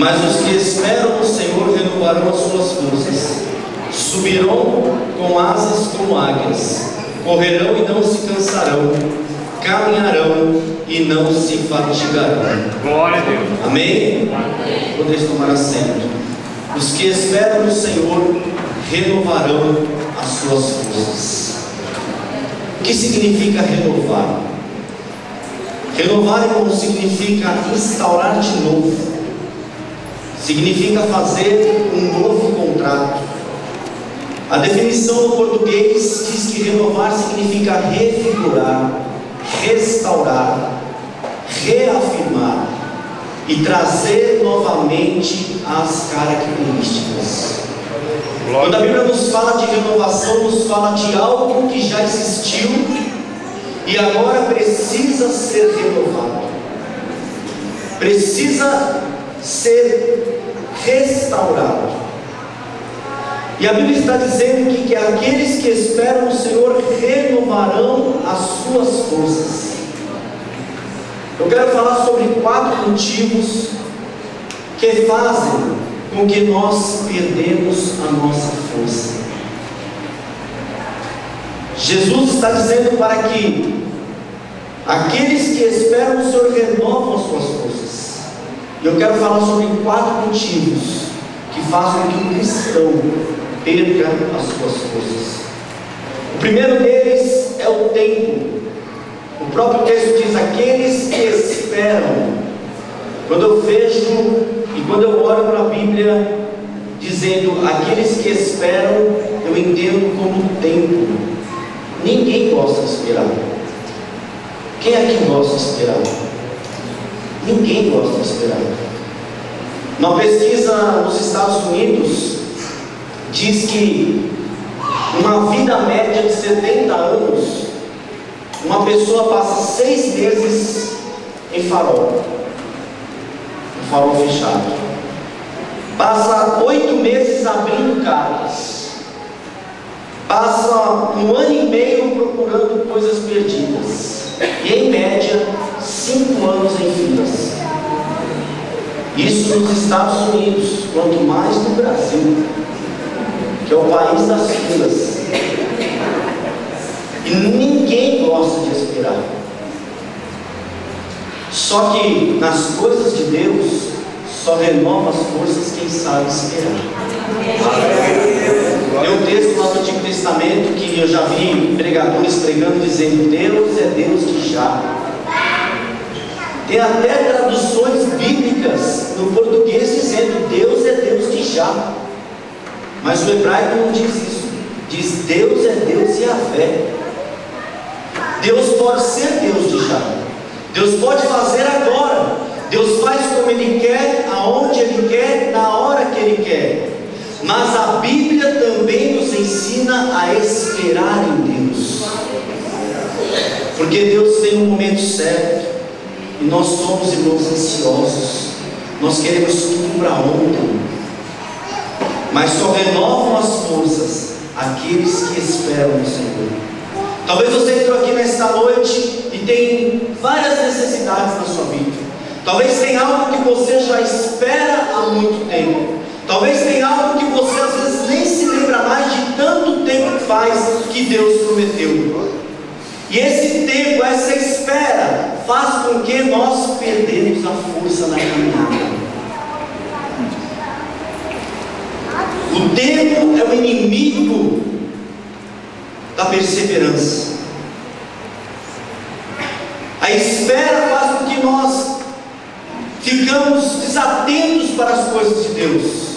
Mas os que esperam no Senhor renovarão as suas forças, subirão com asas como águias, correrão e não se cansarão, caminharão e não se fatigarão. Glória a Deus. Amém? Podeis tomar assento. Os que esperam no Senhor renovarão as suas forças. O que significa renovar? Renovar, irmão, significa instaurar de novo. Significa fazer um novo contrato. A definição no português diz que renovar significa refigurar, restaurar, reafirmar e trazer novamente as características. Quando a Bíblia nos fala de renovação, nos fala de algo que já existiu e agora precisa ser renovado, precisa ser restaurado. E a Bíblia está dizendo que aqueles que esperam no Senhor renovarão as suas forças. Eu quero falar sobre 4 motivos que fazem com que nós perdemos a nossa força. Jesus está dizendo para que aqueles que esperam no Senhor renovam as suas forças. E eu quero falar sobre 4 motivos que fazem com que um cristão perca as suas forças. O primeiro deles é o tempo. O próprio texto diz: aqueles que esperam. Quando eu vejo e quando eu olho para a Bíblia dizendo aqueles que esperam, eu entendo como tempo. Ninguém gosta de esperar. Quem aqui gosta de esperar? Ninguém gosta de esperar. Uma pesquisa nos Estados Unidos diz que uma vida média de 70 anos, uma pessoa passa 6 meses em farol fechado, passa 8 meses abrindo cartas, passa 1 ano e meio procurando coisas perdidas, e em média 5 anos em filas. Isso nos Estados Unidos, quanto mais no Brasil, que é o país das filas. E ninguém gosta de esperar. Só que nas coisas de Deus só renova as forças quem sabe esperar. Tem um texto lá do Antigo Testamento que eu já vi pregadores pregando dizendo: Deus é Deus de já. Tem até traduções bíblicas no português dizendo: Deus é Deus de já. Mas o hebraico não diz isso. Diz: Deus é Deus Yahvé. Deus pode ser Deus de já. Deus pode fazer agora. Deus faz como Ele quer, aonde Ele quer, na hora que Ele quer. Mas a Bíblia também nos ensina a esperar em Deus. Porque Deus tem um momento certo. E nós somos, irmãos, ansiosos. Nós queremos tudo para ontem. Mas só renovam as forças aqueles que esperam no Senhor. Talvez você entrou aqui nesta noite e tem várias necessidades na sua vida. Talvez tenha algo que você já espera há muito tempo. Talvez tenha algo que você às vezes nem se lembra mais de tanto tempo que faz que Deus prometeu. E esse tempo, essa espera, faz com que nós perdemos a força na caminhada. O tempo é o inimigo da perseverança. A espera faz com que nós ficamos desatentos para as coisas de Deus.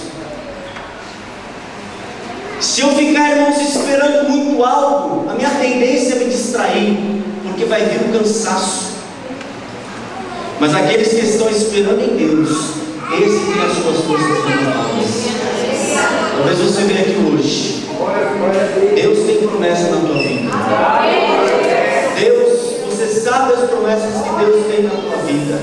Se eu ficar, irmãos, esperando muito algo, a minha tendência é me distrair, porque vai vir o cansaço. Mas aqueles que estão esperando em Deus, esses têm as suas forças renovadas. Talvez você venha aqui hoje. Deus tem promessa na tua vida. Deus, você sabe as promessas que Deus tem na tua vida.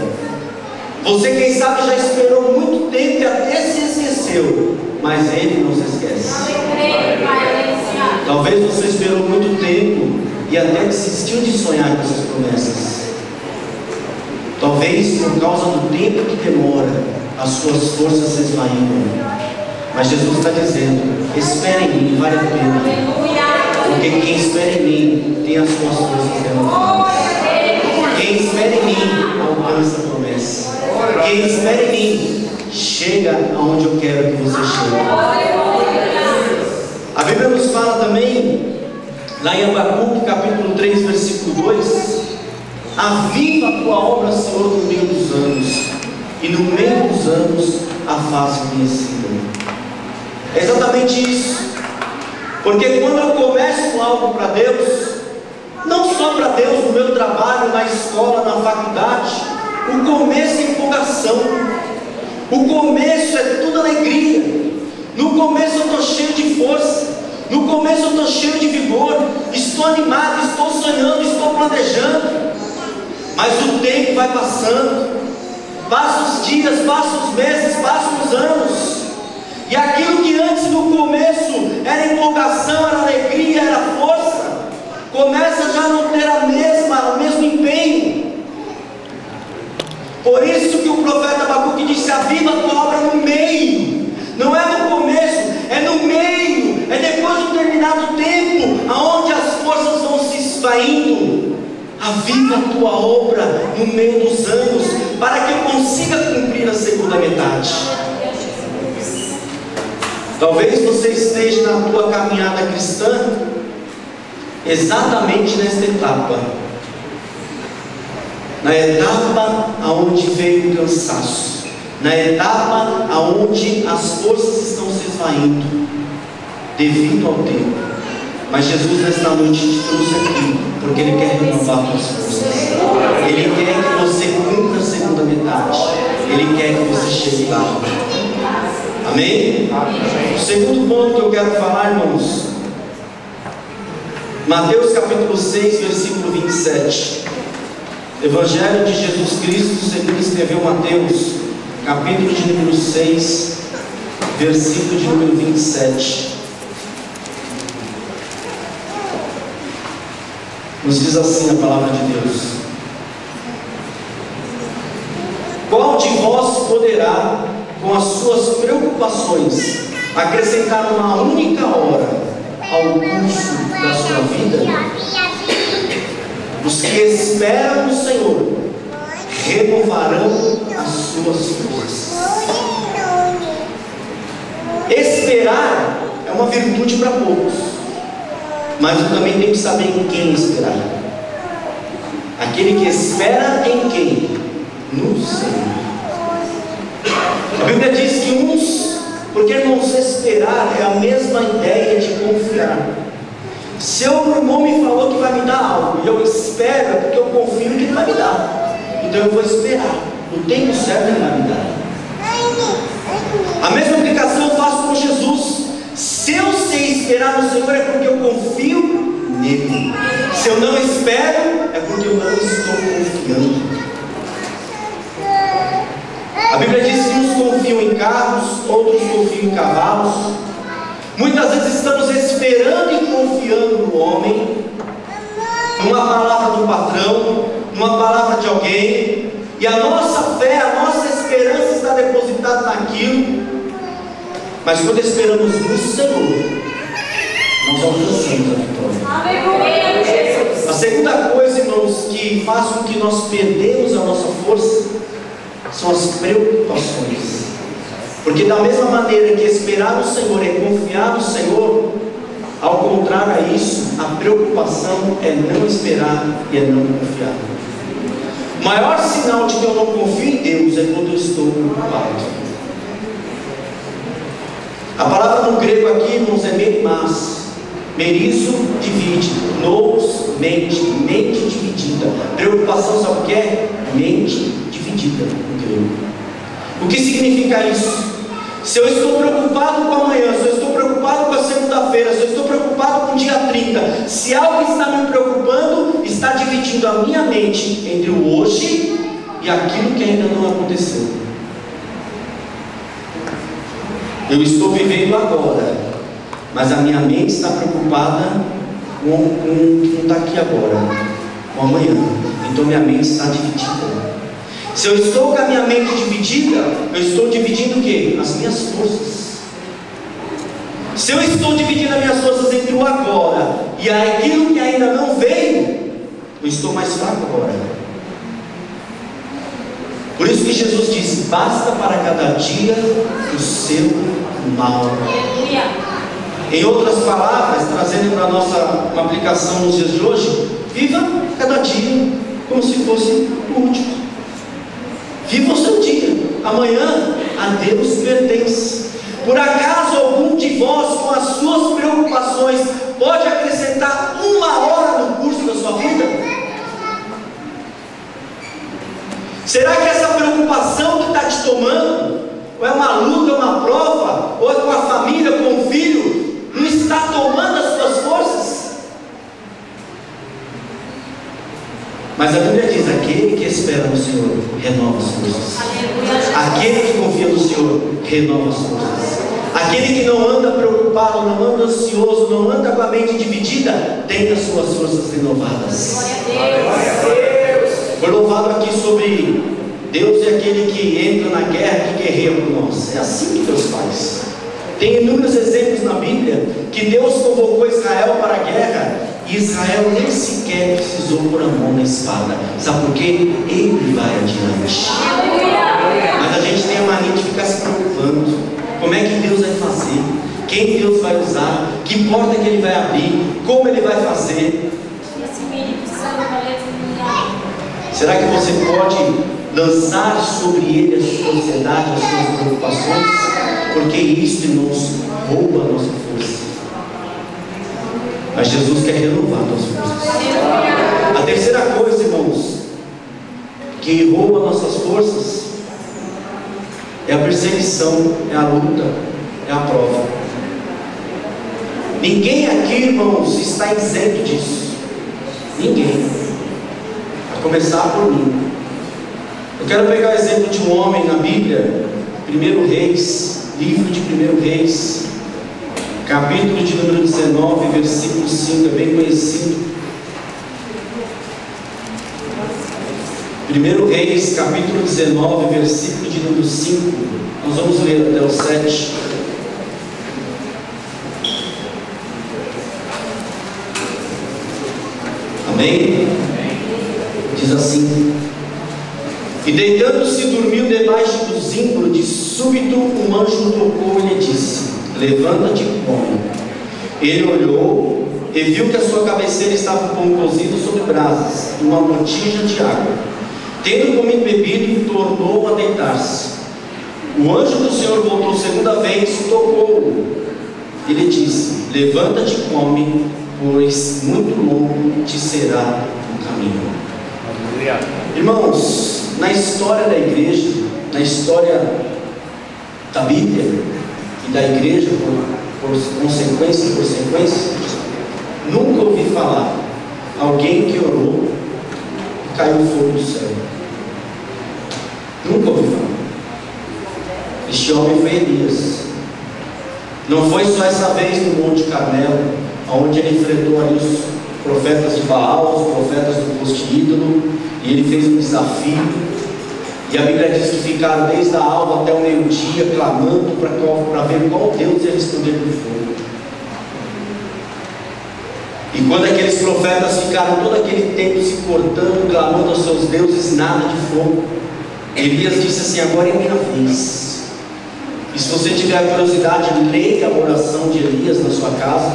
Você, quem sabe, já esperou muito tempo e até se esqueceu, mas Ele não se esquece. Talvez você esperou muito tempo e até desistiu de sonhar com essas promessas. Talvez por causa do tempo que demora, as suas forças se esvaíram. Mas Jesus está dizendo: espere em mim, vale a pena. Porque quem espera em mim tem as suas forças renovadas. Quem espera em mim alcança a promessa. Quem espera em mim chega aonde eu quero que você chegue. A Bíblia nos fala também, lá em Abacuque, capítulo 3, versículo 2: aviva a tua obra, Senhor, no meio dos anos, e no meio dos anos a faz conhecida. É exatamente isso. Porque quando eu começo algo para Deus, não só para Deus no meu trabalho, na escola, na faculdade, o começo é empolgação, o começo é tudo alegria. No começo eu estou cheio de força, no começo eu estou cheio de vigor, estou animado, estou sonhando, estou planejando. Mas o tempo vai passando, passam os dias, passam os meses, passam os anos, e aquilo que antes no começo era empolgação, era alegria, era força, começa já a não ter o mesmo empenho. Por isso que o profeta Abacuque disse: aviva a tua obra no meio. Não é no começo, é no meio, é depois de um determinado tempo, aonde as forças vão se esvaindo. Aviva a tua obra no meio dos anos, para que eu consiga cumprir a segunda metade. Talvez você esteja na tua caminhada cristã exatamente nesta etapa, na etapa aonde veio o cansaço, na etapa aonde as forças estão se esvaindo devido ao tempo. Mas Jesus nesta noite te trouxe aqui porque Ele quer renovar tuas forças. Ele quer que você cumpra a segunda metade. Ele quer que você chegue lá. Amém? O segundo ponto que eu quero falar, irmãos, Mateus capítulo 6, versículo 27. Evangelho de Jesus Cristo segundo escreveu Mateus, capítulo de número 6, versículo de número 27. Nos diz assim a palavra de Deus: qual de vós poderá, com as suas preocupações, acrescentar uma única hora ao curso da sua vida? Os que esperam no Senhor renovarão as suas forças. Esperar é uma virtude para poucos, mas eu também tenho que saber em quem esperar. Aquele que espera em quem? No Senhor. A Bíblia diz que uns, porque irmãos, esperar é a mesma ideia de confiar. Se o meu irmão me falou que vai me dar algo e eu espero, é porque eu confio que ele vai me dar. Então eu vou esperar, no tempo certo ele vai me dar. A mesma aplicação eu faço com Jesus. Se eu sei esperar no Senhor, é porque eu confio nele. Se eu não espero, é porque eu não estou confiando. A Bíblia diz que uns confiam em carros, outros confiam em cavalos. Muitas vezes estamos esperando e confiando no homem, numa palavra do patrão, numa palavra de alguém, e a nossa fé, a nossa esperança está depositada naquilo. Mas quando esperamos no Senhor, nós alcançamos a vitória. A segunda coisa, irmãos, que faz com que nós perdemos a nossa força são as preocupações. Porque da mesma maneira que esperar no Senhor é confiar no Senhor, ao contrário a isso, a preocupação é não esperar e é não confiar. O maior sinal de que eu não confio em Deus é quando eu estou preocupado. A palavra no grego aqui, irmãos, é merimas. Merizo, divide. Nous, mente. Mente dividida. Preocupação, sabe o que é? Mente dividida no grego. O que significa isso? Se eu estou preocupado com amanhã, se eu estou preocupado com a segunda-feira, se eu estou preocupado com o dia 30, se algo está me preocupando, está dividindo a minha mente entre o hoje e aquilo que ainda não aconteceu. Eu estou vivendo agora, mas a minha mente está preocupada com o que não está aqui agora, com amanhã. Então minha mente está dividida. Se eu estou com a minha mente dividida, eu estou dividindo o quê? As minhas forças. Se eu estou dividindo as minhas forças entre o agora e aquilo que ainda não veio, eu estou mais fraco agora. Por isso que Jesus disse: basta para cada dia o seu mal. Em outras palavras, trazendo para a nossa uma aplicação nos dias de hoje, viva cada dia como se fosse o último. Viva o seu dia. Amanhã a Deus pertence. Por acaso algum de vós, com as suas preocupações, pode acrescentar 1 hora no curso da sua vida? Será que essa preocupação que está te tomando, ou é uma luta, ou é uma prova, ou é com a família, com o filho, não está tomando as suas forças? Mas a Bíblia diz: aquele que espera no Senhor renova as forças. Aquele que confia no Senhor renova as forças. Aquele que não anda preocupado, não anda ansioso, não anda com a mente dividida, tem as suas forças renovadas. Foi louvado aqui sobre Deus é aquele que entra na guerra, que guerreia por nós. É assim que Deus faz. Tem inúmeros exemplos na Bíblia que Deus convocou Israel para a guerra e Israel nem sequer precisou pôr a mão na espada. Sabe por quê? Ele vai adiante. Mas a gente tem a mania de ficar se preocupando. Como é que Deus vai fazer? Quem Deus vai usar? Que porta que Ele vai abrir? Como Ele vai fazer? Será que você pode lançar sobre Ele a sua ansiedade, as suas preocupações? Porque isso, irmãos, rouba a nossa força. Mas Jesus quer renovar as nossas forças. A terceira coisa, irmãos, que rouba nossas forças é a perseguição, é a luta, é a prova. Ninguém aqui, irmãos, está isento disso. Ninguém. A começar por mim. Eu quero pegar o exemplo de um homem na Bíblia, 1 Reis, livro de 1 Reis, capítulo de número 19, versículo 5, é bem conhecido. 1 Reis, capítulo 19, versículo de número 5, nós vamos ler até o 7. Amém? Diz assim: e deitando-se dormiu debaixo do zimbro, de súbito um anjo tocou e lhe disse: levanta-te e come. Ele olhou e viu que a sua cabeceira estava um pão cozido sobre brasas e uma botija de água. Tendo comido e bebido, tornou a deitar-se. O anjo do Senhor voltou segunda vez, tocou-o e lhe disse: levanta-te e come, pois muito longo te será o caminho. Irmãos, na história da igreja, na história da Bíblia e da igreja, por consequência, nunca ouvi falar alguém que orou e caiu fogo do céu. Nunca ouvi falar. Este homem foi Elias. Não foi só essa vez no Monte Carmelo, onde ele enfrentou ali os profetas de Baal, os profetas do posto ídolo, e ele fez um desafio. E a Bíblia diz que ficaram desde a alva até o meio-dia clamando para ver qual Deus ia responder por fogo. E quando aqueles profetas ficaram todo aquele tempo se cortando, clamando aos seus deuses, nada de fogo, Elias disse assim: agora é minha vez. E se você tiver curiosidade, leia a oração de Elias na sua casa,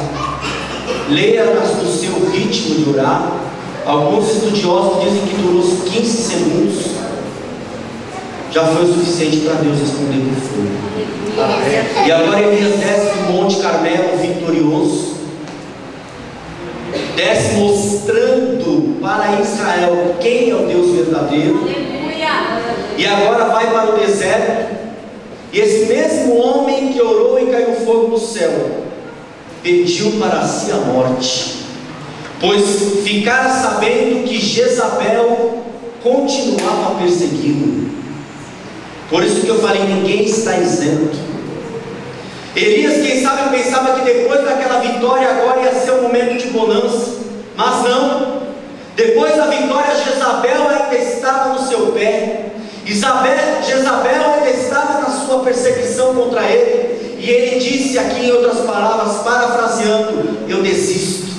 leia no seu ritmo de orar. Alguns estudiosos dizem que durou 15 segundos, já foi o suficiente para Deus responder por fogo. E agora Elias desce do Monte Carmelo vitorioso, desce mostrando para Israel quem é o Deus verdadeiro. E agora vai para o deserto. E esse mesmo homem que orou e caiu fogo no céu, pediu para si a morte, pois ficara sabendo que Jezabel continuava perseguindo. Por isso que eu falei, ninguém está isento. Elias, quem sabe, pensava que depois daquela vitória agora ia ser um momento de bonança, mas não. Depois da vitória, Jezabel ainda estava no seu pé. Jezabel ainda estava na sua perseguição contra ele, e ele disse aqui, em outras palavras, parafraseando: eu desisto.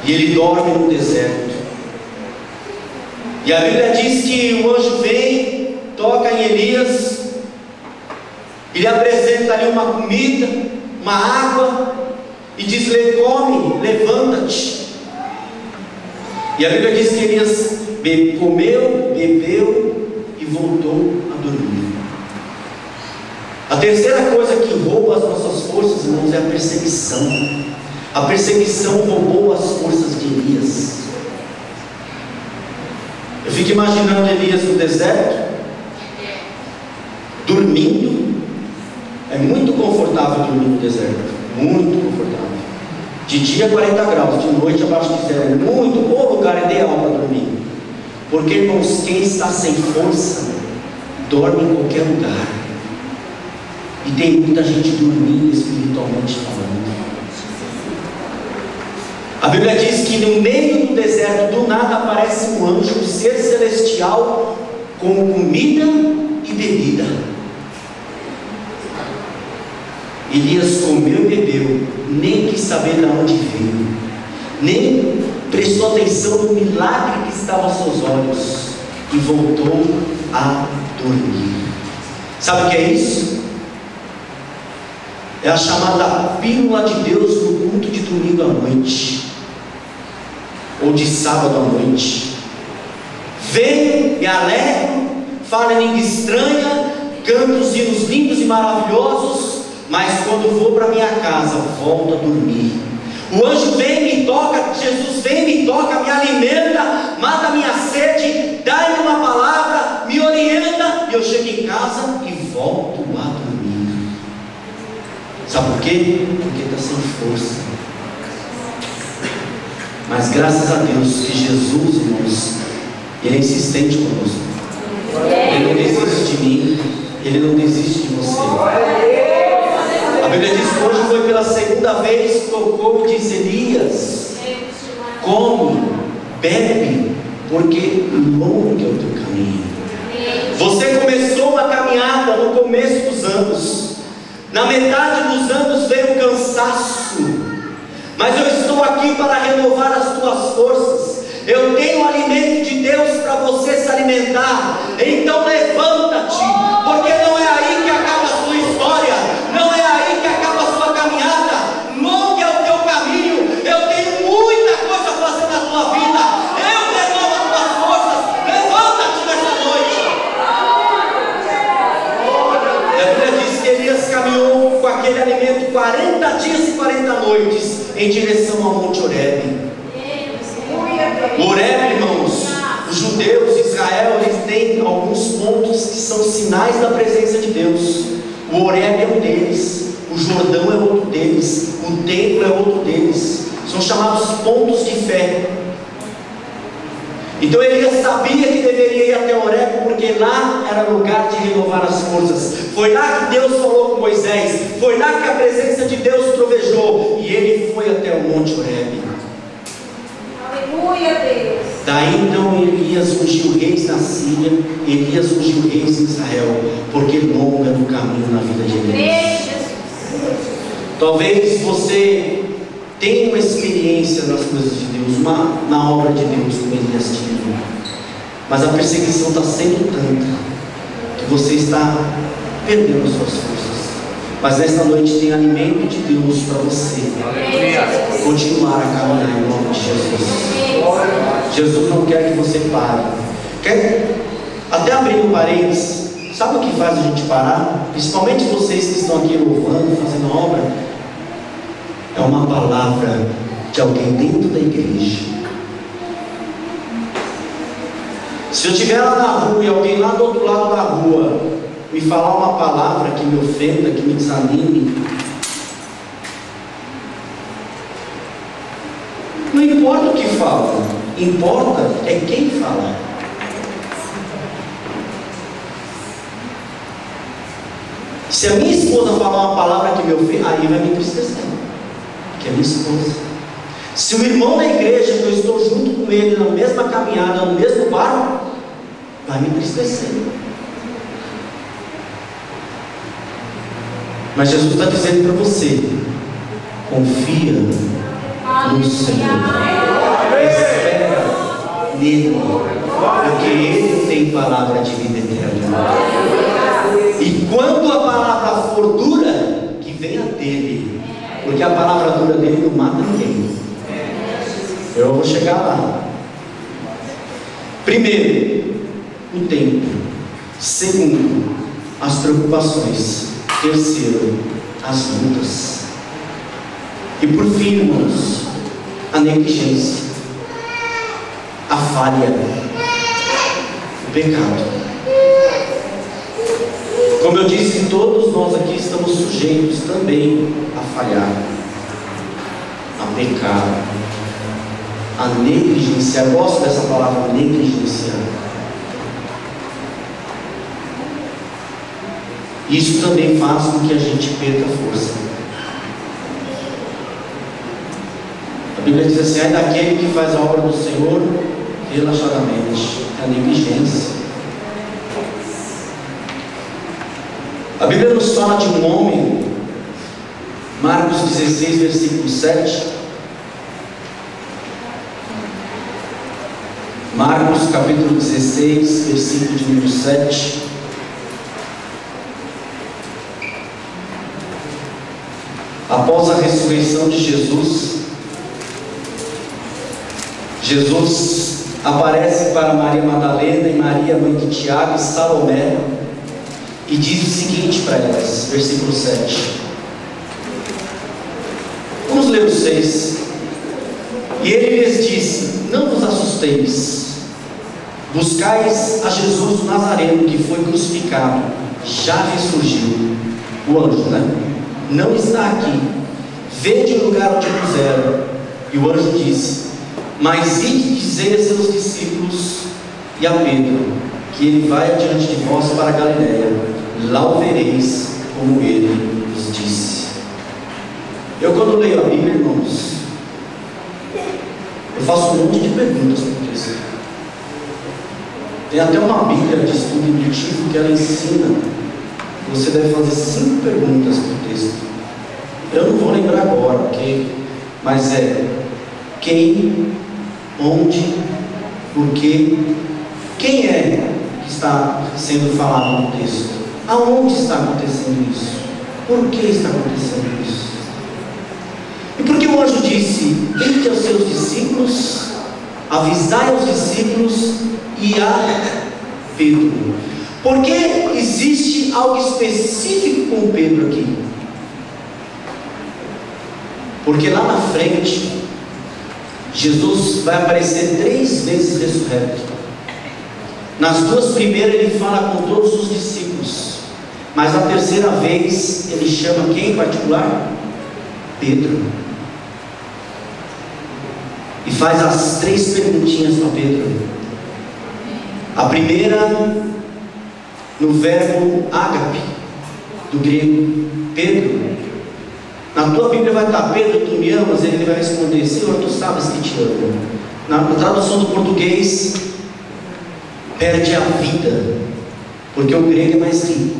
E ele dorme no deserto. E a Bíblia diz que o anjo vem, toca em Elias, e lhe apresenta ali uma comida, uma água, e diz: come, levanta-te. E a Bíblia diz que Elias comeu, bebeu e voltou a dormir. A terceira coisa que rouba as nossas forças, irmãos, é a perseguição. A perseguição roubou as forças de Elias. Eu fico imaginando Elias no deserto, dormindo. É muito confortável dormir no deserto, muito confortável. De dia 40 graus, de noite abaixo de zero. É muito bom lugar ideal para dormir. Porque, irmãos, quem está sem força dorme em qualquer lugar. E tem muita gente dormindo espiritualmente falando. A Bíblia diz que no meio do deserto, do nada, aparece um anjo, um ser celestial, com comida e bebida. Elias comeu e bebeu, nem quis saber de onde veio, nem prestou atenção no milagre que estava aos seus olhos, e voltou a dormir. Sabe o que é isso? É a chamada pílula de Deus no culto de domingo à noite, ou de sábado à noite. Vem, me alegro, fala em língua estranha, canto os hinos lindos e maravilhosos, mas quando vou para minha casa, volto a dormir. O anjo vem, me toca, Jesus vem, me toca, me alimenta, mata a minha sede, dá-me uma palavra, me orienta, e eu chego em casa e volto a dormir. Sabe por quê? Porque está sem força. Mas graças a Deus que Jesus, irmãos, Ele é insistente conosco. Ele não desiste de mim, Ele não desiste de você. A Bíblia diz que hoje foi pela segunda vez que tocou e disse: Elias, come, bebe, porque longo é o teu caminho. Você começou uma caminhada no começo dos anos, na metade dos anos veio o cansaço, mas eu estou aqui para renovar as tuas forças. Eu tenho o alimento de Deus para você se alimentar. Então levanta-te, porque não é aí que acaba a sua história, não é aí que acaba a sua caminhada. Longo é o teu caminho. Eu tenho muita coisa a fazer na tua vida. Eu renovo as tuas forças. Levanta-te nessa noite. A Bíblia diz que Elias caminhou com aquele alimento 40 dias e 40 noites em direção ao Monte Horebe. O Horebe, irmãos, os judeus, Israel, eles têm alguns pontos que são sinais da presença de Deus. O Horebe é um deles, o Jordão é outro deles, o templo é outro deles. São chamados pontos de fé. Então Elias sabia que deveria ir até Horebe, porque lá era lugar de renovar as forças. Foi lá que Deus falou com Moisés, foi lá que a presença de Deus trovejou, e ele foi até o Monte Horebe. Aleluia, Deus. Daí então Elias ungiu reis na Síria, Elias ungiu reis em Israel, porque longo é o caminho na vida de Elias. Talvez você tenha uma experiência nas coisas de Deus, na obra de Deus, como Elias tinha, mas a perseguição está sendo tanta que você está perdendo as suas forças. Mas nesta noite tem alimento de Deus para você continuar a caminhar em nome de Jesus. Jesus não quer que você pare. Quer até abrir um parênteses. Sabe o que faz a gente parar? Principalmente vocês que estão aqui louvando, fazendo obra. É uma palavra de alguém dentro da igreja. Se eu estiver lá na rua e alguém lá do outro lado da rua me falar uma palavra que me ofenda, que me desanime, não importa o que fala, importa é quem fala. Se a minha esposa falar uma palavra que me ofende, aí vai me entristecer, que é minha esposa. Se o irmão da igreja, que eu estou junto com ele na mesma caminhada, no mesmo barco, vai me entristecer. Mas Jesus está dizendo para você: confia no Senhor, espera nele, porque Ele tem palavra de vida eterna. E quando a palavra for dura, que venha dele, porque a palavra dura dele não mata ninguém. Eu vou chegar lá. Primeiro, o tempo. Segundo, as preocupações. Terceiro, as lutas. E por fim, irmãos, a negligência, a falha, o pecado. Como eu disse, todos nós aqui estamos sujeitos também a falhar, a pecar, a negligenciar. Eu gosto dessa palavra, negligenciar. Isso também faz com que a gente perca a força. A Bíblia diz assim: ai daquele que faz a obra do Senhor relaxadamente. É a negligência. A Bíblia nos fala de um homem, Marcos 16, versículo 7. Marcos capítulo 16, versículo de número 7. Após a ressurreição de Jesus, Jesus aparece para Maria Madalena e Maria, mãe de Tiago e Salomé, e diz o seguinte para elas, versículo 7. Vamos ler o 6. E ele lhes disse: não vos assusteis, buscais a Jesus o Nazareno, que foi crucificado, já ressurgiu. O anjo, né? Não está aqui, vede o lugar onde o puseram. E o anjo disse: mas ide dizer a seus discípulos e a Pedro, que ele vai adiante de vós para a Galiléia, lá o vereis, como ele vos disse. Eu, quando leio a Bíblia, irmãos, eu faço um monte de perguntas para o texto. Tem até uma Bíblia de estudo indutivo que ela ensina que você deve fazer 5 perguntas para o texto. Eu não vou lembrar agora, ok? Mas é: quem, onde, por quê, quem é que está sendo falado no texto? Aonde está acontecendo isso? Por que está acontecendo isso? E por que o anjo disse: ide aos seus discípulos, avisai aos discípulos e a Pedro? Porque existe algo específico com Pedro aqui. Porque lá na frente, Jesus vai aparecer 3 vezes ressurreto. Nas 2 primeiras ele fala com todos os discípulos, mas na 3ª vez ele chama quem em particular? Pedro. E faz as 3 perguntinhas para Pedro. A primeira, no verbo ágape, do grego: Pedro, na tua Bíblia vai estar: Pedro, tu me amas? Ele vai responder: Senhor, tu sabes que te amo. Na tradução do português, perde a vida, porque o grego é mais rico.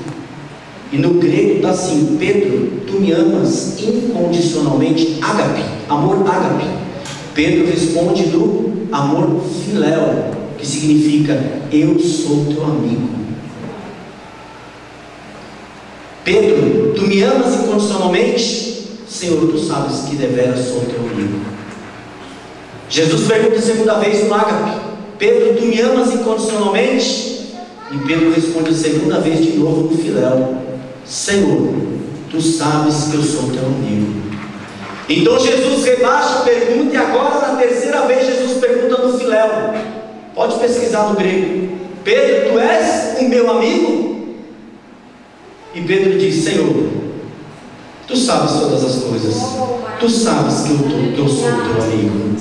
E no grego está assim: Pedro, tu me amas incondicionalmente, ágape, amor ágape. Pedro responde do amor filéu, que significa: eu sou teu amigo. Pedro, tu me amas incondicionalmente? Senhor, tu sabes que deveras sou teu amigo. Jesus pergunta a 2ª vez no ágape: Pedro, tu me amas incondicionalmente? E Pedro responde a 2ª vez de novo no filéu: Senhor, tu sabes que eu sou teu amigo. Então Jesus rebaixa a pergunta, e agora na 3ª vez Jesus pergunta no filéu. Pode pesquisar no grego: Pedro, tu és o meu amigo? E Pedro diz: Senhor, tu sabes todas as coisas, tu sabes que eu sou teu amigo.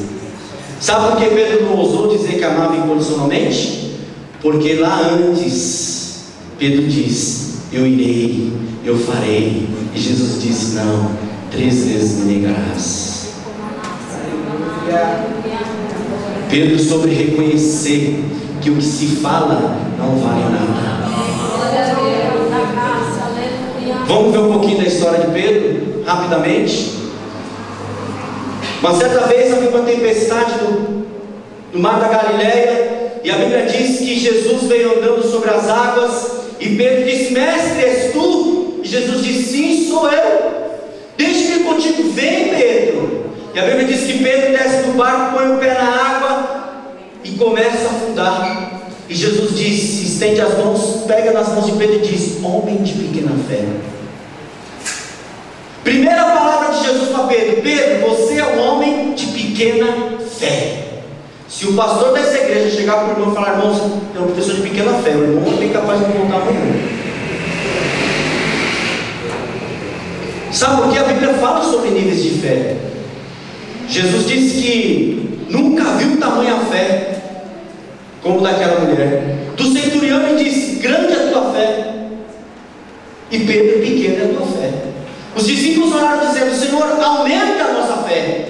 Sabe por que Pedro não ousou dizer que amava incondicionalmente? Porque lá antes Pedro diz: eu irei, eu farei. E Jesus disse: não, 3 vezes me negarás. Pedro soube reconhecer que o que se fala não vale nada. Vamos ver um pouquinho da história de Pedro, rapidamente. Uma certa vez havia uma tempestade no mar da Galileia, e a Bíblia diz que Jesus veio andando sobre as águas, e Pedro disse: Mestre, és tu? E Jesus disse: Sim, sou eu. Deixa-me ir contigo. Vem, Pedro. E a Bíblia diz que Pedro desce do barco, põe o pé na água e começa a afundar. E Jesus disse, estende as mãos, pega nas mãos de Pedro e diz: homem de pequena fé. Primeira palavra de Jesus para Pedro: Pedro, você é um homem de pequena fé. Se o pastor dessa igreja chegar para o irmão e falar: irmãos, é uma pessoa de pequena fé, o irmão não é capaz de voltar amanhã. Sabe por que a Bíblia fala sobre níveis de fé? Jesus disse que nunca viu tamanha fé como daquela mulher. Do centurião ele disse: grande é a tua fé. E Pedro: pequena é a tua fé. Os discípulos oraram dizendo: Senhor, aumenta a nossa fé.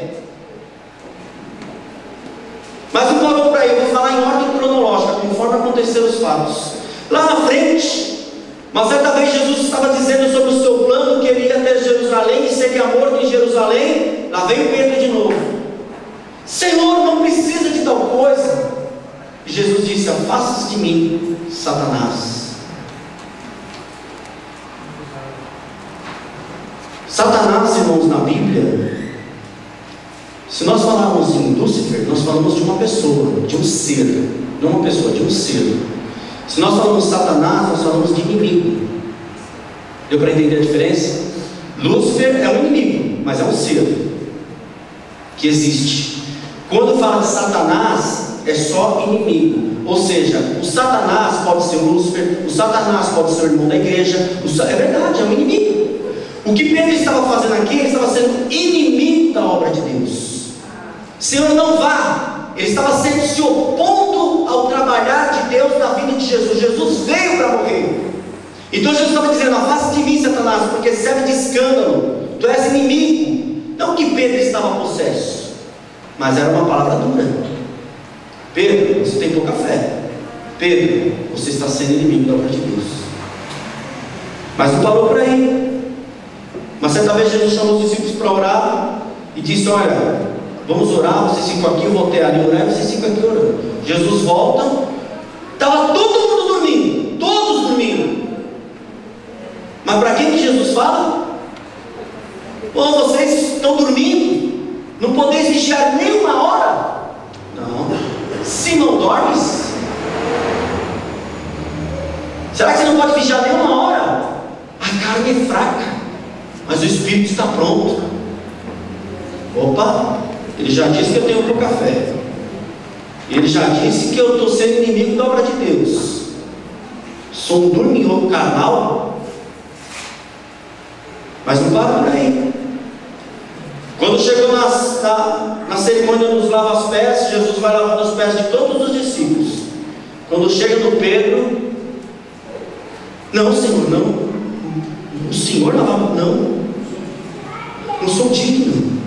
Mas não parou por aí, eu vou falar em ordem cronológica, conforme aconteceram os fatos. Lá na frente, uma certa vez Jesus estava dizendo sobre o seu plano, que ele ia até Jerusalém e seria morto em Jerusalém. Lá veio Pedro de novo: Senhor, não precisa de tal coisa. E Jesus disse: afasta-se de mim, Satanás. Satanás, irmãos, na Bíblia, se nós falarmos em Lúcifer, nós falamos de uma pessoa, de um ser, não uma pessoa, de um ser. Se nós falamos Satanás, nós falamos de inimigo. Deu para entender a diferença? Lúcifer é um inimigo, mas é um ser que existe. Quando fala de Satanás, é só inimigo. Ou seja, o Satanás pode ser o Lúcifer, o Satanás pode ser o irmão da igreja. É verdade, é um inimigo. O que Pedro estava fazendo aqui, ele estava sendo inimigo da obra de Deus. Senhor, não vá. Ele estava se opondo ao trabalhar de Deus na vida de Jesus. Jesus veio para morrer. Então Jesus estava dizendo: afaste de mim, Satanás, porque serve de escândalo, tu és inimigo. Não que Pedro estava possesso, mas era uma palavra dura. Pedro, você tem pouca fé. Pedro, você está sendo inimigo da obra de Deus. Mas não parou por aí. Mas certa vez Jesus chamou os discípulos para orar e disse: olha, vamos orar, vocês ficam aqui, eu vou até ali orar e vocês ficam aqui orando. Jesus volta, estava todo mundo dormindo, todos dormindo. Mas para quem que Jesus fala? Pô, vocês estão dormindo, não podeis vigiar nem uma hora? Não. Se não dormes, será que você não pode vigiar nem uma hora? A carne é fraca, mas o espírito está pronto. Opa, ele já disse que eu tenho pouca fé. Ele já disse que eu estou sendo inimigo da obra de Deus. Sou um dorminhoco carnal. Mas não para por aí. Quando chegou na cerimônia dos lava-pés, Jesus vai lavando os pés de todos os discípulos. Quando chega no Pedro: não, Senhor, não. O Senhor lavava? Não sou digno.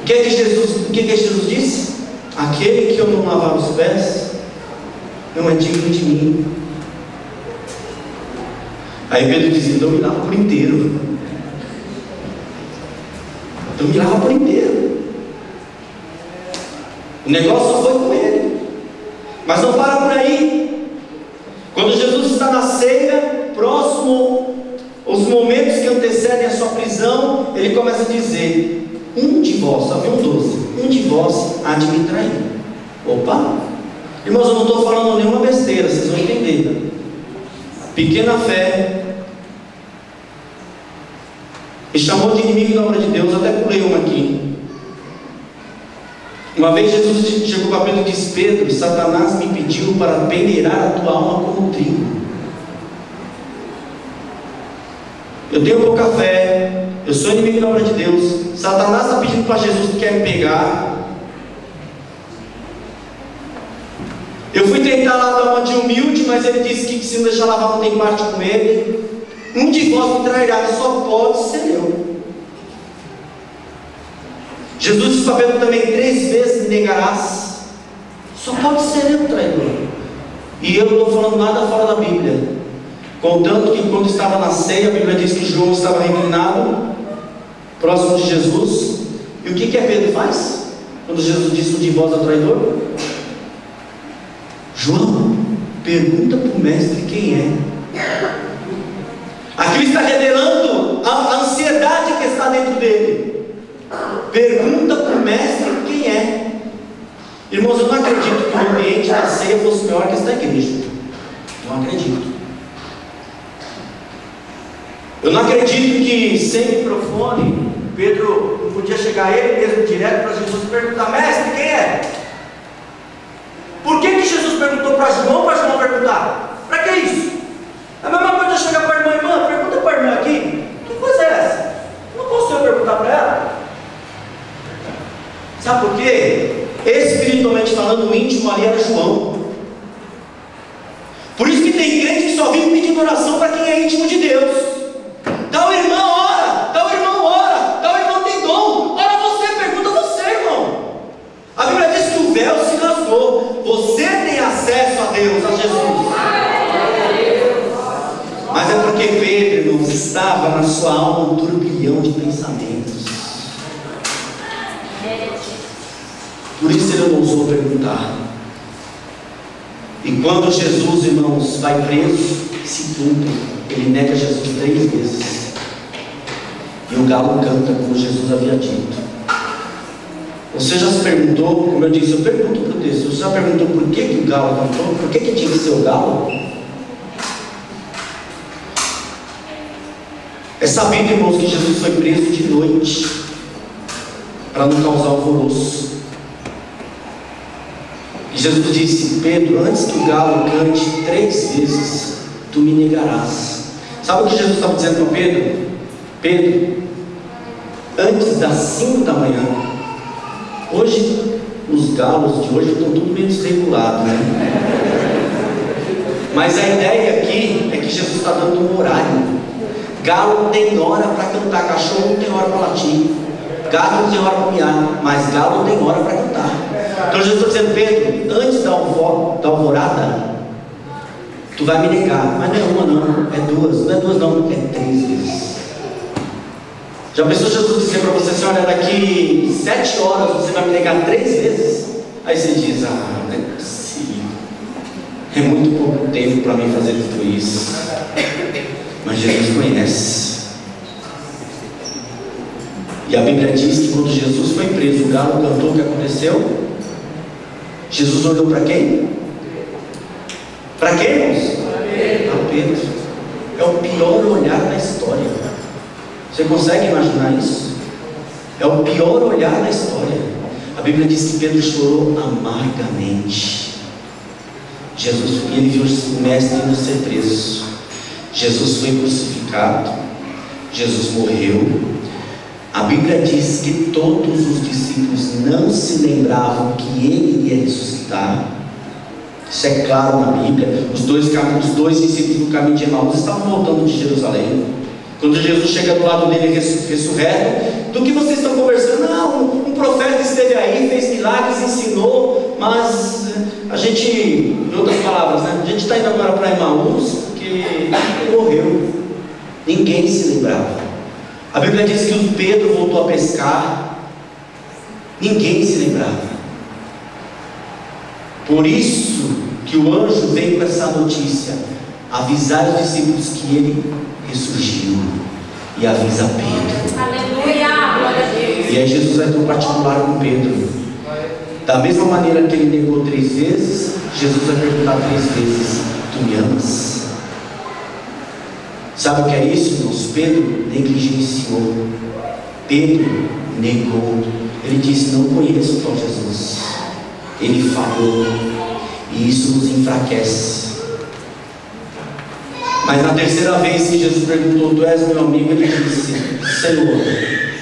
O que Jesus disse? Aquele que eu não lavar os pés não é digno de mim. Aí Pedro disse: então me lava por inteiro. Então me lava por inteiro. O negócio só foi com ele. Mas não para por aí. Quando Jesus está na ceia, próximo aos momentos que antecedem a sua prisão, ele começa a dizer: um de vós, havia 12, um de vós há de me trair. Opa, irmãos, eu não estou falando nenhuma besteira, vocês vão entender. Pequena fé me chamou de inimigo da obra de Deus. Até pulei uma aqui. Uma vez Jesus chegou para Pedro e disse: Pedro, Satanás me pediu para peneirar a tua alma como trigo. Eu tenho pouca fé, eu sou inimigo da obra de Deus. Satanás está pedindo para Jesus que quer me pegar. Eu fui tentar lá dar uma de humilde, mas ele disse que se não deixar lavar não tem parte com ele. Um de vós me trairá, só pode ser eu. Jesus disse para Pedro também: 3 vezes me negarás. Só pode ser eu, traidor. E eu não estou falando nada fora da Bíblia. Contanto que quando estava na ceia, a Bíblia diz que João estava reclinado, próximo de Jesus. E o que Pedro faz? Quando Jesus disse: um de vós é o traidor? João, pergunta para o mestre quem é. Aquilo está revelando a ansiedade que está dentro dele. Pergunta para o mestre quem é. Irmãos, eu não acredito que o ambiente da ceia fosse maior que esta igreja. Não acredito. Eu não acredito que sem microfone Pedro não podia chegar ele mesmo direto para Jesus e perguntar: mestre, quem é? Por que Jesus perguntou para João perguntar? Para que isso? A mesma coisa chegar para a irmã: pergunta para a irmã aqui, que coisa é essa? Não posso eu perguntar para ela? Sabe por quê? Espiritualmente falando, o íntimo ali era João. Por isso que tem crente que só vive pedindo oração para quem é íntimo de Deus. Tal irmã ora, tal irmão ora, tal irmão tem dom. Ora você, pergunta você, irmão. A Bíblia diz que o véu se rasgou. Você tem acesso a Deus, a Jesus. Mas é porque Pedro, irmãos, estava na sua alma um turbilhão de pensamentos. Por isso ele não ousou perguntar. E quando Jesus, irmãos, vai preso, se cumpre. Ele nega Jesus 3 vezes. E o galo canta como Jesus havia dito. Você já se perguntou, como eu disse, eu pergunto para o texto, você já perguntou por que o galo cantou? Por que tinha que ser o galo? É sabido, irmãos, que Jesus foi preso de noite para não causar alvoroço. E Jesus disse: Pedro, antes que o galo cante 3 vezes, tu me negarás. Sabe o que Jesus estava dizendo para Pedro? Pedro, antes das 5 da manhã, hoje os galos de hoje estão tudo meio desregulados, né? Mas a ideia aqui é que Jesus está dando um horário. Galo tem hora para cantar, cachorro não tem hora para latir, gato não tem hora para miar, mas galo tem hora para cantar. Então Jesus está dizendo: Pedro, antes da alvorada, tu vai me negar. Mas não é uma não, é 2, não é 2 não, é 3 vezes. Já pensou Jesus dizer para você assim: olha, daqui 7 horas você vai me negar 3 vezes? Aí você diz: ah, não é possível, é muito pouco tempo para mim fazer tudo isso. Mas Jesus conhece. E a Bíblia diz que quando Jesus foi preso, o galo cantou, o que aconteceu? Jesus olhou para quem? Para quem, irmãos? Para Pedro. É o pior olhar da história. Você consegue imaginar isso? É o pior olhar da história. A Bíblia diz que Pedro chorou amargamente. Ele viu o mestre indo ser preso. Jesus foi crucificado. Jesus morreu. A Bíblia diz que todos os discípulos não se lembravam que ele iria ressuscitar. Isso é claro na Bíblia. Os dois discípulos no caminho de Emaús estavam voltando de Jerusalém. Quando Jesus chega do lado dele ressurreto: do que vocês estão conversando? Não, um profeta esteve aí, fez milagres, ensinou, mas a gente, em outras palavras, né? A gente está indo agora para Emaús porque ele morreu. Ninguém se lembrava. A Bíblia diz que o Pedro voltou a pescar. Ninguém se lembrava. Por isso que o anjo veio com essa notícia, avisar os discípulos que ele ressurgiu, e avisa Pedro. Aleluia, glória a Deus. E aí Jesus vai ter um particular com Pedro. Da mesma maneira que ele negou 3 vezes, Jesus vai perguntar 3 vezes: tu me amas? Sabe o que é isso, irmãos? Pedro negligenciou. Pedro negou. Ele disse: não conheço o tal Jesus. Ele falou, e isso nos enfraquece. Mas na terceira vez que Jesus perguntou: tu és meu amigo? Ele disse: Senhor,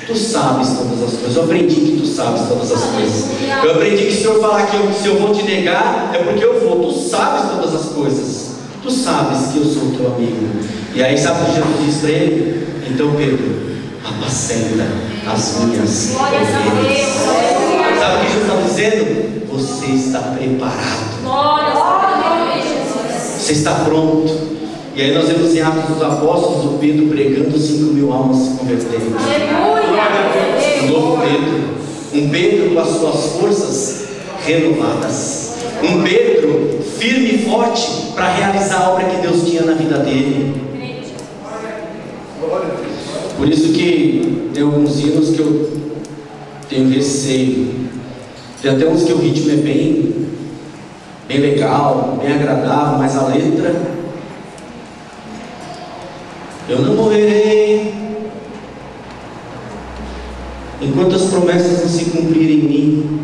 tu sabes todas as coisas. Eu aprendi que tu sabes todas as coisas. Eu aprendi que se o Senhor falar que se eu vou te negar, é porque eu vou. Tu sabes todas as coisas. Tu sabes que eu sou teu amigo. E aí sabe o que Jesus diz para ele? Então, Pedro, apacenta as minhas ovelhas. Sabe o que Jesus está dizendo? Você está preparado. Você está pronto? E aí nós vemos em Atos dos Apóstolos o Pedro pregando, 5.000 almas se convertendo. Um novo Pedro. Um Pedro com as suas forças renovadas. Um Pedro firme e forte para realizar a obra que Deus tinha na vida dele. Por isso que tem alguns hinos que eu tenho receio. Tem até uns que o ritmo é bem legal, bem agradável, mas a letra: eu não morrerei enquanto as promessas não se cumprirem em mim.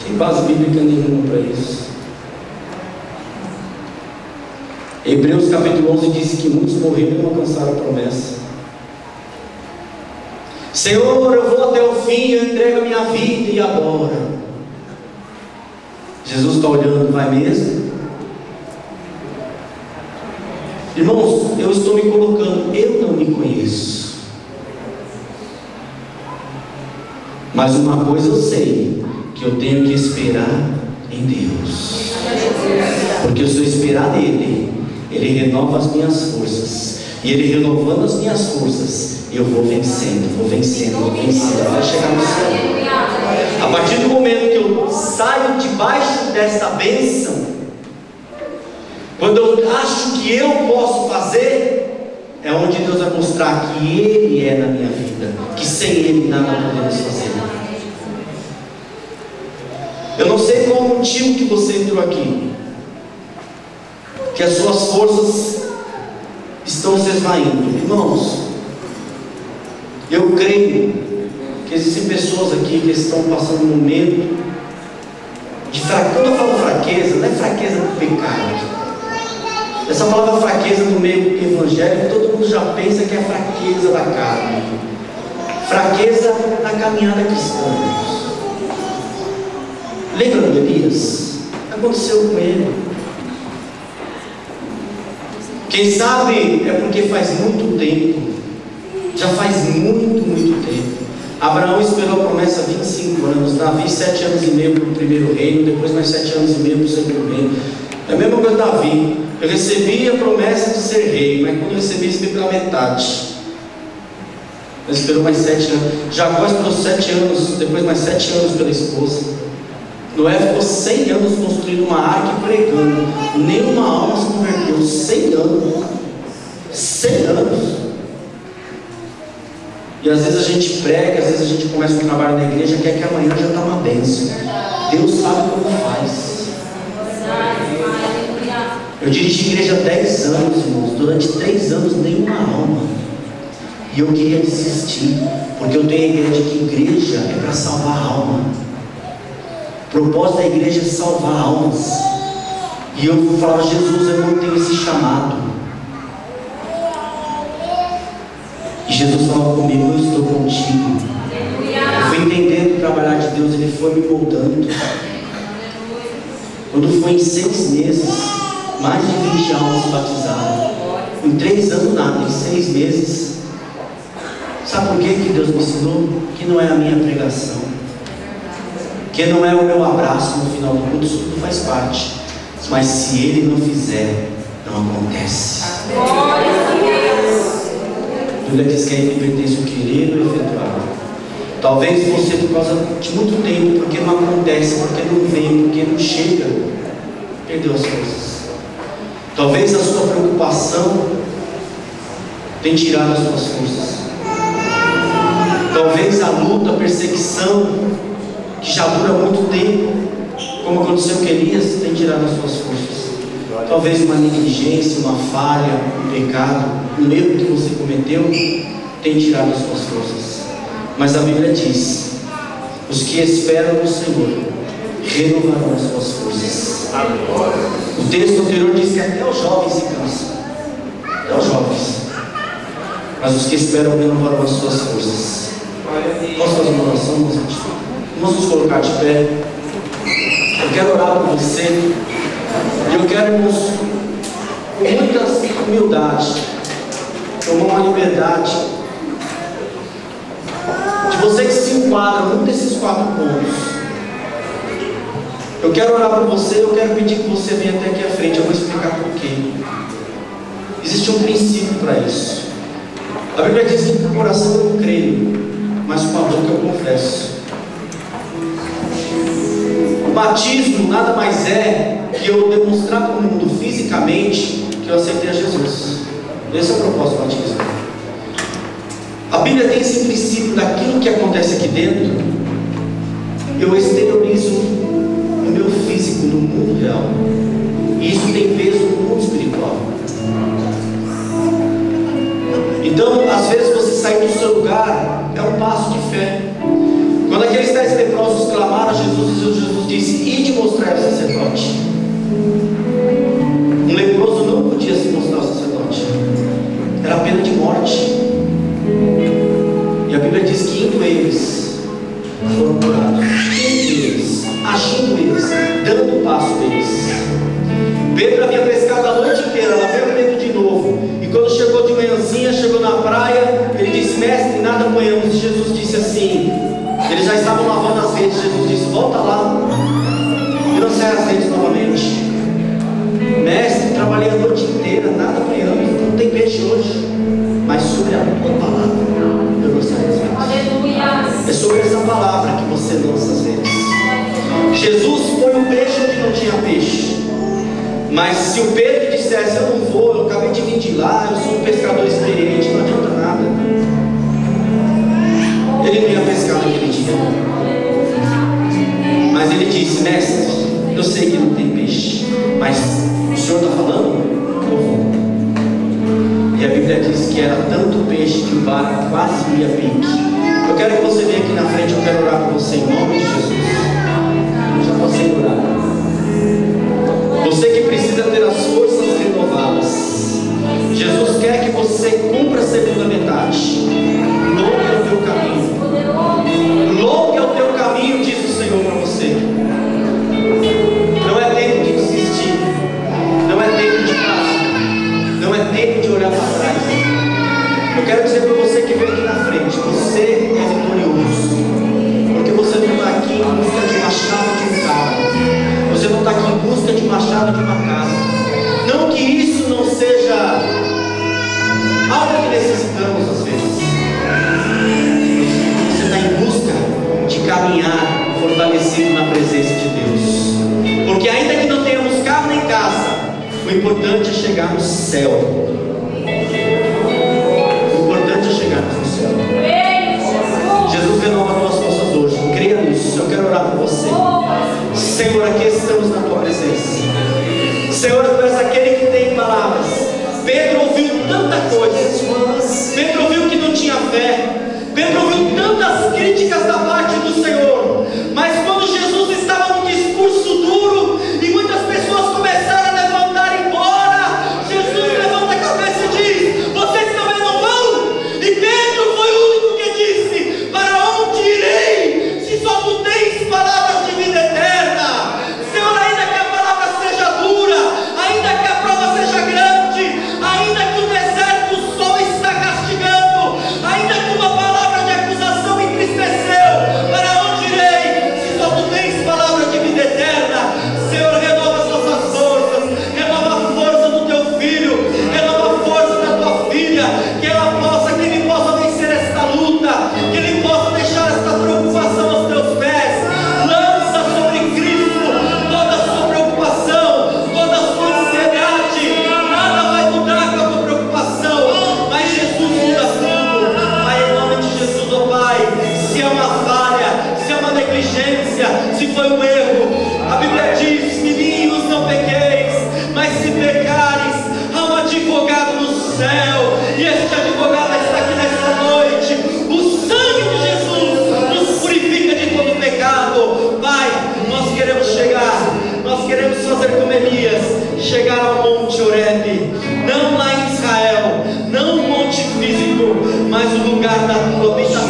Tem base bíblica nenhuma para isso. Hebreus capítulo 11 diz que muitos morreram e não alcançaram a promessa. Senhor, eu vou até o fim, eu entrego a minha vida e agora? Jesus está olhando, vai mesmo? Irmãos, eu estou me colocando, eu não me conheço. Mas uma coisa eu sei, que eu tenho que esperar em Deus. Porque se eu esperar nele, Ele renova as minhas forças. E Ele renovando as minhas forças, eu vou vencendo, vai chegar no céu. A partir do momento que eu saio debaixo desta bênção, quando eu acho que eu posso fazer, é onde Deus vai mostrar que Ele é na minha vida, que sem Ele nada podemos fazer. Eu não sei qual o motivo que você entrou aqui, que as suas forças estão se esvaindo. Irmãos, eu creio que existem pessoas aqui que estão passando um momento de fraqueza. Quando eu falo fraqueza, não é fraqueza do pecado. Essa palavra fraqueza no meio evangélico, todo mundo já pensa que é fraqueza da carne, fraqueza na caminhada cristã. Lembra de Elias? Aconteceu com ele. Quem sabe é porque faz muito tempo, já faz muito tempo. Abraão esperou a promessa 25 anos, Davi 7 anos e meio para o primeiro reino, depois mais 7 anos e meio para o segundo reino. É a mesma coisa Davi. Eu recebi a promessa de ser rei, mas quando eu recebi pela metade. Ele esperou mais 7 anos. Jacó esperou 7 anos, depois mais 7 anos pela esposa. Noé ficou 100 anos construindo uma arca e pregando. Nenhuma alma se converteu. 100 anos. 100 anos. E às vezes a gente prega, às vezes a gente começa um trabalho na igreja, quer que amanhã já está uma bênção. Deus sabe como faz. Eu dirigi a igreja há 10 anos, irmãos. Durante 3 anos, nenhuma alma. E eu queria desistir, porque eu tenho a ideia de que igreja é para salvar a alma. O propósito da igreja é salvar almas. E eu falava: Jesus, eu não tenho esse chamado. E Jesus falava comigo: eu estou contigo. Eu fui entendendo o trabalhar de Deus, Ele foi me moldando. Quando foi em 6 meses, mais de 20 almas se batizaram. Em 3 anos nada, em 6 meses. Sabe por que Deus me ensinou? Que não é a minha pregação, que não é o meu abraço no final do culto, isso tudo faz parte. Mas se Ele não fizer, não acontece. A Bíblia diz que a Ele pertence o querer e o efetuar. Talvez você, por causa de muito tempo, porque não acontece, porque não vem, porque não chega, perdeu as forças. Talvez a sua preocupação tenha tirado as suas forças. Talvez a luta, a perseguição, que já dura muito tempo, como aconteceu com Elias, tenha tirado as suas forças. Talvez uma negligência, uma falha, um pecado, um erro que você cometeu, tenha tirado as suas forças. Mas a Bíblia diz: os que esperam no Senhor renovarão as suas forças. O texto anterior diz que até os jovens se cansam, até os jovens, mas os que esperam renovarão as suas forças. Posso fazer uma oração, meus irmãos? Vamos nos colocar de pé. Eu quero orar por você, e eu quero, irmãos, com muita humildade, tomar uma liberdade de você que se enquadra num desses 4 pontos. Eu quero orar por você, eu quero pedir que você venha até aqui à frente, eu vou explicar por quê. Existe um princípio para isso. A Bíblia diz que com o coração eu não creio, mas com a boca eu confesso. O batismo nada mais é que eu demonstrar para o mundo fisicamente que eu aceitei a Jesus. Esse é o propósito do batismo. A Bíblia tem esse princípio daquilo que acontece aqui dentro, eu exteriorizo no meu físico, no mundo real. E isso tem peso no mundo espiritual. Então, às vezes você sair do seu lugar é um passo de fé. Quando aqueles 10 leprosos clamaram a Jesus, Jesus disse: ide mostrar ao sacerdote. Um leproso não podia se mostrar ao sacerdote, era pena de morte. E a Bíblia diz que indo eles foram curados, indo eles, agindo eles, dando o passo deles. Pedro havia pescado a noite inteira, lavei o medo de novo. E quando chegou de manhãzinha, chegou na praia, ele disse: mestre, nada apanhamos. E Jesus disse assim, eles já estavam lavando as redes. Jesus disse: volta lá e lancei as redes novamente. Mestre, trabalhei a noite inteira, nada apanhamos, não tem peixe hoje, mas sobre a tua palavra eu lançarei as redes. Aleluia. É sobre essa palavra que você lança as redes. Jesus põe o peixe onde não tinha peixe. Mas se o Pedro dissesse: eu não vou, eu acabei de vir de lá, eu sou um pescador experiente, não adianta nada, ele não ia pescar naquele dia. Mas ele disse: mestre, eu sei que não tem peixe, mas o Senhor está falando? Eu vou. E a Bíblia diz que era tanto peixe que o barco quase ia pique. Eu quero que você venha aqui na frente, eu quero orar por você em nome de Jesus. Já posso orar. Você que precisa ter as forças renovadas, Jesus quer que você cumpra a segunda metade. Longo é o teu caminho, longo é o teu caminho, diz o Senhor para você. Não é tempo de desistir, não é tempo de parar, não é tempo de olhar para trás. Eu quero dizer para você que veio aqui na frente: você é vitorioso, porque você não está aqui em busca de uma chave de um carro, você não está aqui em busca de uma chave de uma casa. Não que isso não seja algo que necessitamos às vezes. Você está em busca de caminhar fortalecido na presença de Deus. Porque ainda que não tenhamos carro nem casa, o importante é chegar no céu. O importante é chegarmos no céu. Jesus renova as tuas forças hoje. Creia nisso. Eu quero orar por você. Senhor, aqui estamos na tua presença. Senhor, tu és aquele que tem palavras. Pedro ouviu tanta coisa. Pedro ouviu que não tinha fé. Pedro ouviu tantas críticas da parte do Senhor. Mas quando Jesus estava num discurso duro e muitas pessoas começaram a levantar e ir embora, Jesus levanta a cabeça e diz: vocês também não vão? E Pedro foi o único que disse: para onde irei, se só tu tens palavras de vida eterna? Senhor, ainda que a palavra seja dura, ainda que a prova seja grande, ainda que o deserto, o sol está castigando, ainda que uma palavra de acusação entristeceu, para onde irei, se só tu tens palavra de vida eterna? Senhor, renova as nossas forças, renova a força do teu filho, renova a força da tua filha, que ela possa, que ele possa vencer esta luta, que ele possa deixar esta preocupação aos teus pés. Lança sobre Cristo toda a sua preocupação, toda a sua ansiedade. Nada vai mudar com a tua preocupação, mas Jesus muda tudo. Pai, em nome de Jesus, ó Pai, se é uma falha, se é uma negligência, se foi um erro, a Bíblia diz: filhinhos, não pequeis, mas se pecares, há um advogado no céu, e este advogado está aqui nesta noite. O sangue de Jesus nos purifica de todo pecado. Pai, nós queremos chegar, nós queremos fazer como Elias, chegar ao Monte Horebe, não lá em Israel, não um monte físico, mas o lugar da tua habitação.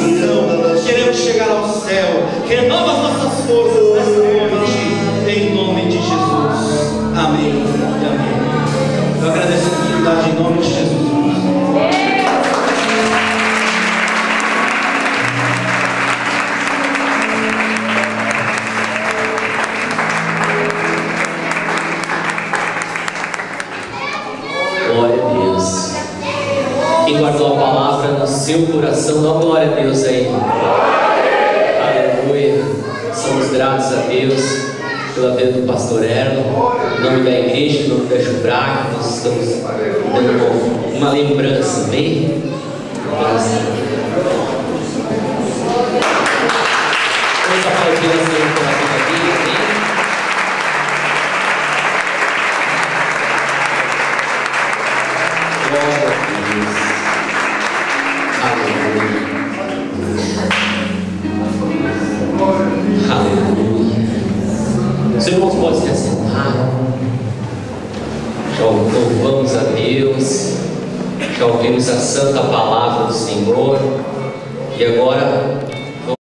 Queremos chegar ao céu. Renova as nossas forças nesta noite, em nome de Jesus. seu coração. Dá glória a Deus aí. Aleluia. Somos gratos a Deus pela vida do pastor Erno, em nome da igreja, em nome da Jubrac. Nós estamos dando uma lembrança, bem? Vamos aplaudir a Senhor pela vida dele, amém? Glória a Deus. Aleluia. Aleluia. Os irmãos podem se assentar. Já louvamos a Deus. Já ouvimos a santa palavra do Senhor. E agora